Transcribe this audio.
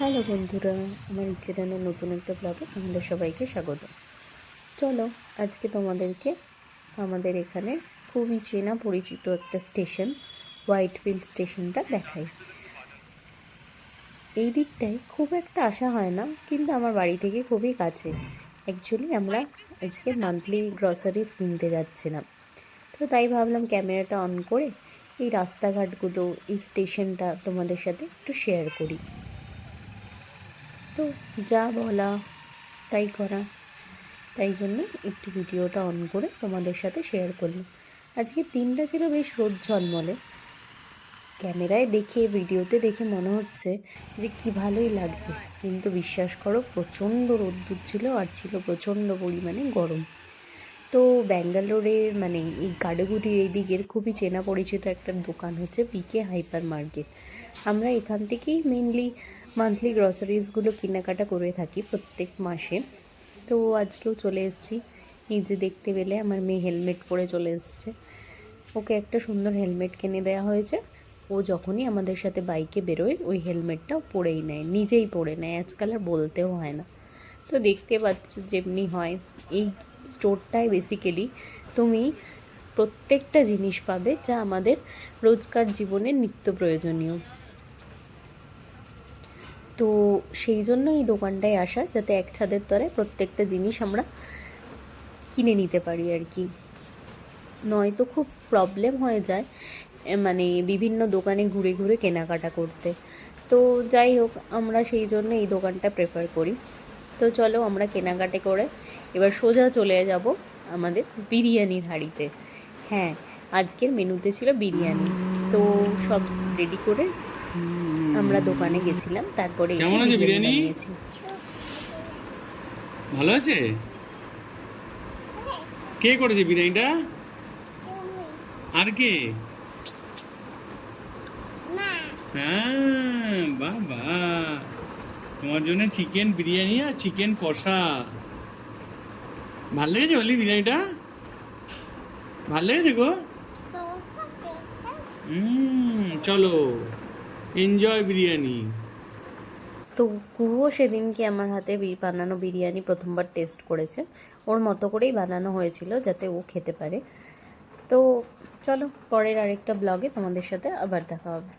Hello বন্ধুরা, আমার চ্যানেলের নতুন একটা ব্লগে আমাদের সবাইকে স্বাগত। চলো আজকে তোমাদেরকে আমাদের এখানে খুবই চেনা পরিচিত একটা স্টেশন হোয়াইট ফিল্ড স্টেশনটা দেখাই। এই দিকটায় খুব একটা আসা হয় না, কিন্তু আমার বাড়ি থেকে খুবই কাছে। অ্যাকচুয়ালি আমরা আজকে মান্থলি গ্রসারিজ কিনতে যাচ্ছিলাম, তো তাই ভাবলাম ক্যামেরাটা অন করে এই রাস্তাঘাটগুলো, এই স্টেশনটা তোমাদের সাথে একটু শেয়ার করি। তো যা বলা তাই করা, তাই জন্য একটু ভিডিওটা অন করে তোমাদের সাথে শেয়ার করলাম। আজকে দিনটা ছিল বেশ রোদ ঝলমলে। ক্যামেরায় দেখে, ভিডিওতে দেখে মনে হচ্ছে যে কি ভালোই লাগছে, কিন্তু বিশ্বাস করো প্রচণ্ড রোদ্দুর ছিল, আর ছিল প্রচণ্ড পরিমাণে গরম। তো ব্যাঙ্গালোরের মানে এই গাডগুড়ির এই দিকের খুবই চেনা পরিচিত একটা দোকান হচ্ছে পিকে হাইপার মার্কেট। আমরা এখান থেকেই মেনলি মান্থলি গ্রসারিজগুলো কেনাকাটা করে থাকি প্রত্যেক মাসে। তো আজকেও চলে এসেছি। এই যে দেখতে পেলে আমার মেয়ে হেলমেট পরে চলে এসছে। ওকে একটা সুন্দর হেলমেট কিনে দেওয়া হয়েছে। ও যখনই আমাদের সাথে বাইকে বেরোয় ওই হেলমেটটাও পরেই নেয়, নিজেই পরে নেয়, আজকাল আর বলতেও হয় না। তো দেখতে পাচ্ছ যেমনি হয়, এই স্টোরটায় বেসিক্যালি তুমি প্রত্যেকটা জিনিস পাবে যা আমাদের রোজকার জীবনে নিত্য প্রয়োজনীয়। তো সেই জন্য এই দোকানটায় আসা, যাতে এক ছাদের তলায় প্রত্যেকটা জিনিস আমরা কিনে নিতে পারি আর কি। নয়তো খুব প্রবলেম হয়ে যায় মানে বিভিন্ন দোকানে ঘুরে ঘুরে কেনাকাটা করতে। তো যাই হোক, আমরা সেই জন্য এই দোকানটা প্রেফার করি। তো চলো আমরা কেনাকাটা করে এবার সোজা চলে যাব আমাদের বিরিয়ানির হাঁড়িতে। হ্যাঁ, আজকের মেনুতে ছিল বিরিয়ানি। তো সব রেডি করে আমরা দোকানে গেছিলাম, তারপরে এসে বিরিয়ানি বানিয়েছি। ভালো আছে? কে করেছে বিরিয়ানিটা? আর কে? হ্যাঁ, বাহ বাহ, তোমার জন্য চিকেন বিরিয়ানি আর চিকেন কষা। ভালো লেগেছে বলি বিরিয়ানিটা? ভালো লেগেছে গো? চলো এনজয় বিরিয়ানি। তো কুহুও সেদিনকে আমার হাতে বানানো বিরিয়ানি প্রথমবার টেস্ট করেছে। ওর মতো করেই বানানো হয়েছিল যাতে ও খেতে পারে। তো চলো পরের আরেকটা ব্লগে তোমাদের সাথে আবার দেখা হবে।